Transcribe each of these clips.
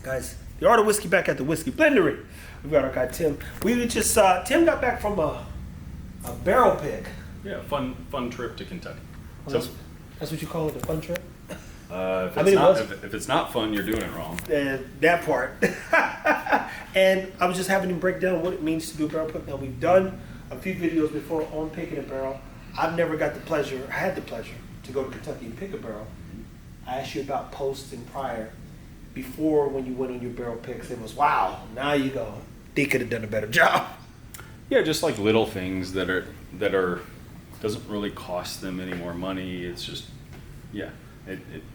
Guys, the Art of Whiskey back at the Whiskey Blendery. We've got our guy Tim. We just Tim got back from a barrel pick. Yeah, fun trip to Kentucky. Well, that's what you call it, a fun trip? If it's not fun, you're doing it wrong. That part. And I was just having him break down what it means to do a barrel pick. Now, we've done a few videos before on picking a barrel. I've never had the pleasure to go to Kentucky and pick a barrel. I asked you about post and prior. Before, when you went on your barrel picks, it was, wow, now you go, they could have done a better job. Yeah, just like little things that are doesn't really cost them any more money. It's just, yeah,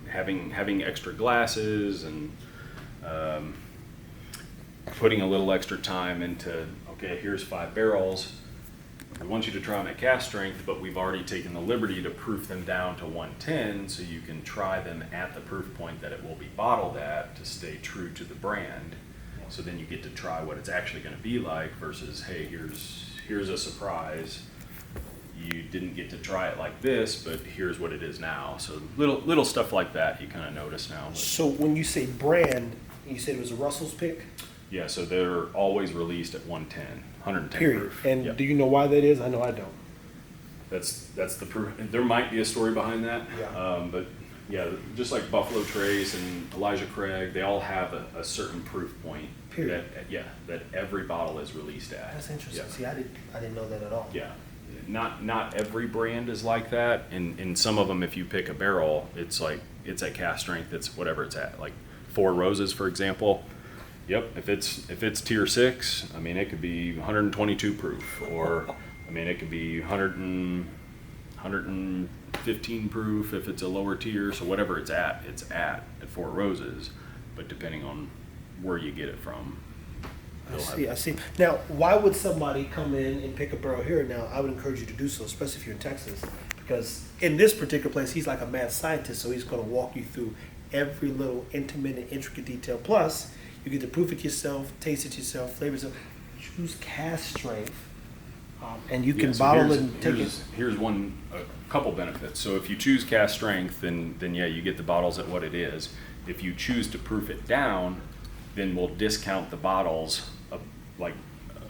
having extra glasses and putting a little extra time into, okay, here's 5 barrels. I want you to try them at cast strength, but we've already taken the liberty to proof them down to 110 so you can try them at the proof point that it will be bottled at to stay true to the brand. So then you get to try what it's actually going to be like versus, hey, here's a surprise. You didn't get to try it like this, but here's what it is now. So little stuff like that you kind of notice now. So when you say brand, you said it was a Russell's pick? Yeah, so they're always released at 110 Period. proof. And Yep. do you know why that is? I know I don't. That's the proof. There might be a story behind that, Yeah. but yeah, just like Buffalo Trace and Elijah Craig, they all have a certain proof point. Period. That every bottle is released at. That's interesting. Yeah. See, I didn't know that at all. Yeah, not every brand is like that. In some of them, if you pick a barrel, it's at cast strength. It's whatever it's at. Like Four Roses, for example. Yep, if it's tier 6, I mean it could be 122 proof, or I mean it could be 115 proof if it's a lower tier. So whatever it's at Four Roses, but depending on where you get it from. I see. Now, why would somebody come in and pick a barrel here? Now, I would encourage you to do so, especially if you're in Texas, because in this particular place, he's like a mad scientist, so he's going to walk you through every little intimate and intricate detail. Plus, you get to proof it yourself, taste it yourself, flavor it yourself. Choose cast strength, and you can bottle it and take it. Here's a couple benefits. So if you choose cast strength, then yeah, you get the bottles at what it is. If you choose to proof it down, then we'll discount the bottles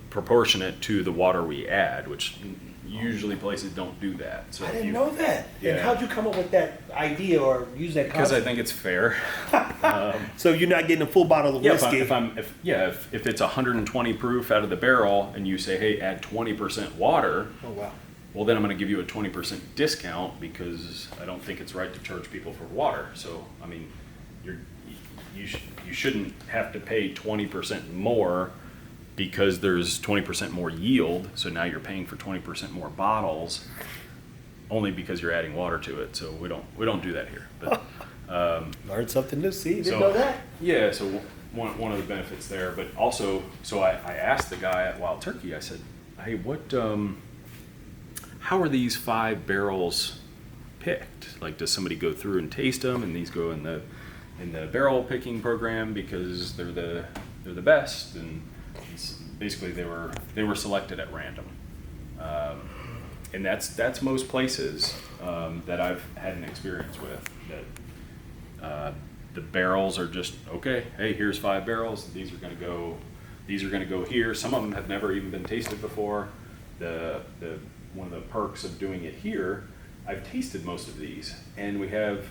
proportionate to the water we add, which usually places don't do that. So I didn't know that. Yeah. And how'd you come up with that idea or use that Because concept? I think it's fair. So you're not getting a full bottle of whiskey. If it's 120 proof out of the barrel and you say, hey, add 20% water, Oh, wow. well, then I'm going to give you a 20% discount because I don't think it's right to charge people for water. So, I mean, you shouldn't have to pay 20% more because there's 20% more yield. So now you're paying for 20% more bottles only because you're adding water to it. So we don't do that here. But Learned something new. See, didn't so, know that. Yeah, so one of the benefits there, but also, so I asked the guy at Wild Turkey, I said, hey, how are these 5 barrels picked? Like, does somebody go through and taste them, and these go in the barrel picking program because they're the best? And basically, they were selected at random, and that's most places that I've had an experience with. That the barrels are just okay. Hey, here's 5 barrels. These are going to go here. Some of them have never even been tasted before. One of the perks of doing it here, I've tasted most of these, and we have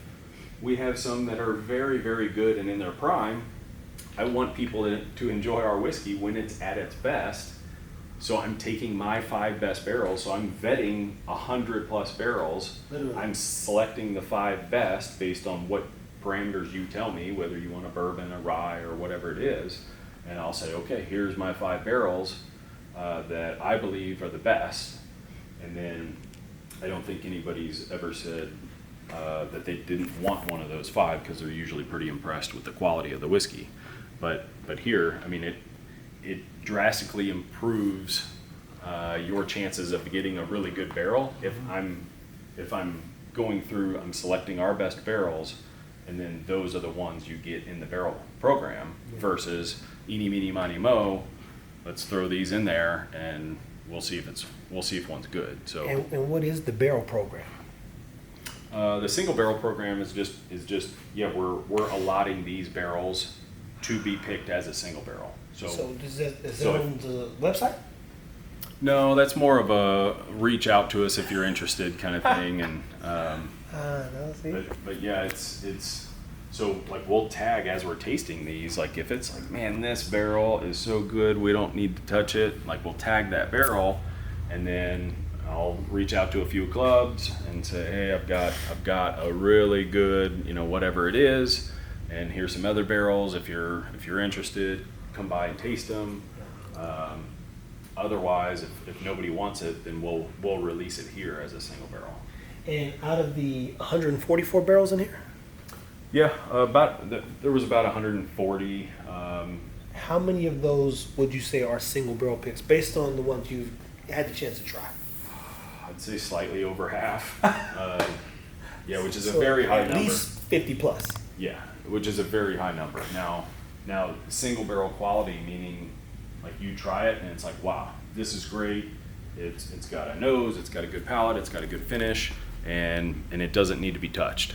some that are very, very good and in their prime. I want people to enjoy our whiskey when it's at its best. So I'm taking my 5 best barrels. So I'm vetting 100+ barrels. Literally. I'm selecting the 5 best based on what parameters you tell me, whether you want a bourbon, a rye, or whatever it is. And I'll say, okay, here's my 5 barrels that I believe are the best. And then I don't think anybody's ever said that they didn't want one of those 5 because they're usually pretty impressed with the quality of the whiskey. But here, I mean, it drastically improves your chances of getting a really good barrel if I'm going through, I'm selecting our best barrels, and then those are the ones you get in the barrel program versus eeny, meeny, miny, mo. Let's throw these in there and we'll see if one's good. So And what is the barrel program? the single barrel program is just we're allotting these barrels to be picked as a single barrel. So is that so on the website? No, that's more of a reach out to us if you're interested kind of thing. And No, see. but yeah, it's so like we'll tag as we're tasting these. Like if it's like, man, this barrel is so good, we don't need to touch it. Like we'll tag that barrel, and then I'll reach out to a few clubs and say, hey, I've got a really good, whatever it is, and here's some other barrels. If you're interested, come by and taste them. Otherwise, if nobody wants it, then we'll release it here as a single barrel. And out of the 144 barrels in here, Yeah, there was about 140. how many of those would you say are single barrel picks based on the ones you've had the chance to try? I'd say slightly over half. Yeah, which is a So very high at number. least 50 plus. Yeah, which is a very high number. Now single barrel quality, meaning like you try it and it's like, wow, this is great. It's got a nose, it's got a good palate, it's got a good finish, and it doesn't need to be touched.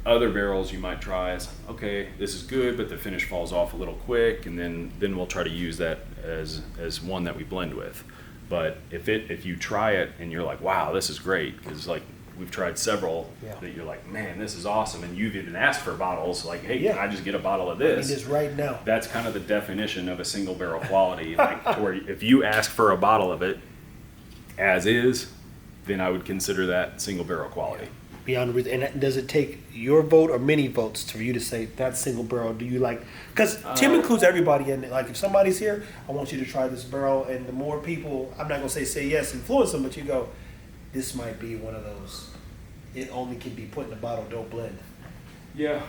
Other barrels you might try is, okay, this is good, but the finish falls off a little quick, and then we'll try to use that as one that we blend with. But if you try it and you're like, wow, this is great, because like we've tried several that you're like, man, this is awesome, and you've even asked for bottles, like, hey, can I just get a bottle of this? I need this right now. That's kind of the definition of a single barrel quality. Like, to where if you ask for a bottle of it as is, then I would consider that single barrel quality. Beyond reason. And does it take your vote or many votes for you to say that's single barrel? Do you like, because Tim includes everybody in it. Like if somebody's here, I want you to try this barrel, and the more people, I'm not going to say yes, influence them, but you go, this might be one of those. It only can be put in a bottle, don't blend. Yeah.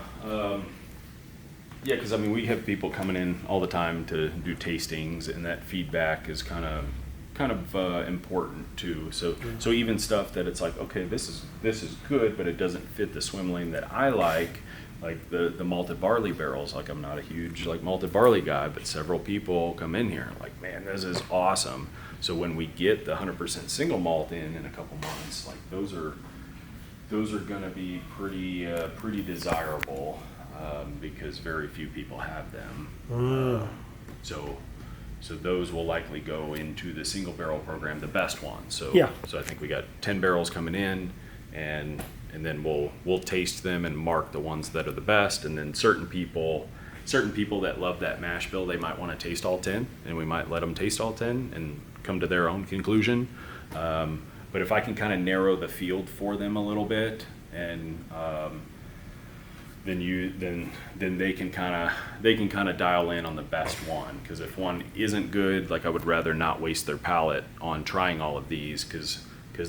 Because I mean, we have people coming in all the time to do tastings, and that feedback is kind of important too. So even stuff that it's like, okay, this is good, but it doesn't fit the swim lane that I like the malted barley barrels. Like I'm not a huge like malted barley guy, but several people come in here like, man, this is awesome. So when we get the 100% single malt in a couple months, like those are going to be pretty desirable because very few people have them. So those will likely go into the single barrel program, the best ones. So I think we got 10 barrels coming in, and then we'll taste them and mark the ones that are the best. And then certain people that love that mash bill, they might want to taste all 10, and we might let them taste all 10 and come to their own conclusion. But if I can kind of narrow the field for them a little bit, and then they can kind of dial in on the best one. Because if one isn't good, like I would rather not waste their palate on trying all of these, because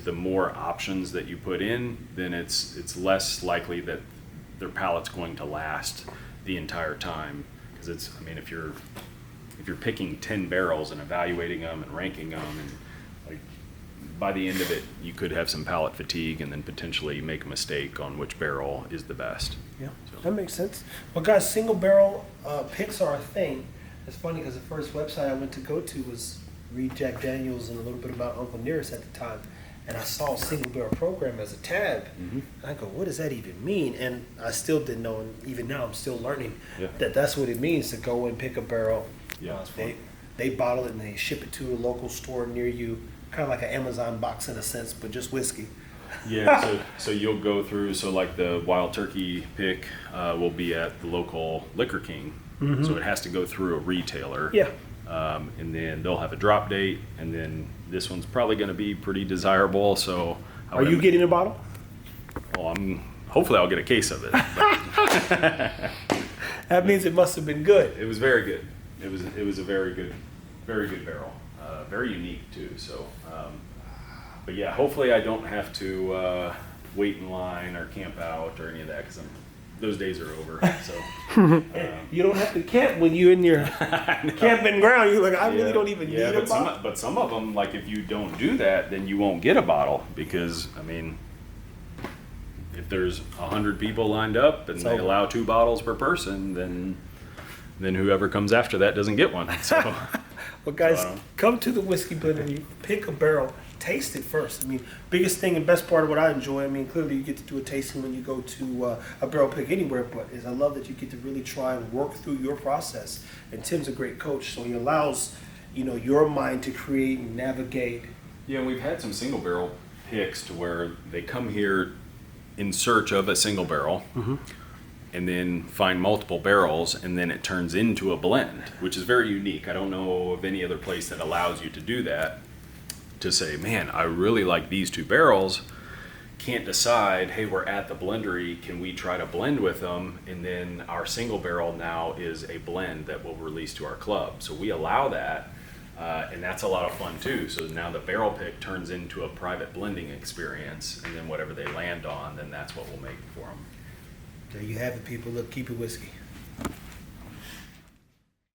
the more options that you put in, then it's less likely that their palate's going to last the entire time. Because if you're picking 10 barrels and evaluating them and ranking them, and like by the end of it, you could have some palate fatigue and then potentially make a mistake on which barrel is the best. Yeah, that makes sense. Well, guys, single barrel picks are a thing. It's funny because the first website I went to go to was read Jack Daniels and a little bit about Uncle Nearest at the time. And I saw single barrel program as a tab. Mm-hmm. And I go, what does that even mean? And I still didn't know, and even now I'm still learning that that's what it means to go and pick a barrel. Yeah, they bottle it and they ship it to a local store near you, kind of like an Amazon box in a sense, but just whiskey. Yeah, so you'll go through, so like the Wild Turkey pick will be at the local Liquor King. Mm-hmm. So it has to go through a retailer. Yeah. And then they'll have a drop date, and then this one's probably going to be pretty desirable. So, are you getting a bottle? Well, hopefully I'll get a case of it. That means it must have been good. It was very good. It was a very good barrel. Very unique too. So, but yeah, hopefully I don't have to wait in line or camp out or any of that, because those days are over. So you don't have to camp when you're in your camping ground. You're like, I really don't even need a bottle. But some of them, like if you don't do that, then you won't get a bottle, because if there's 100 people lined up and they allow 2 bottles per person, then whoever comes after that doesn't get one. So, well, guys, come to the Whiskey Blendery, pick a barrel. taste it first. I mean, biggest thing and best part of what I enjoy, I mean, clearly you get to do a tasting when you go to a barrel pick anywhere, but is I love that you get to really try and work through your process. And Tim's a great coach, so he allows, you know, your mind to create and navigate. Yeah, and we've had some single barrel picks to where they come here in search of a single barrel. And then find multiple barrels, and then it turns into a blend, which is very unique. I don't know of any other place that allows you to do that, to say, man, I really like these 2 barrels, can't decide, hey, we're at the Blendery, can we try to blend with them? And then our single barrel now is a blend that we'll release to our club. So we allow that, and that's a lot of fun too. So now the barrel pick turns into a private blending experience, and then whatever they land on, then that's what we'll make for them. There you have it, people. Look, keep it whiskey.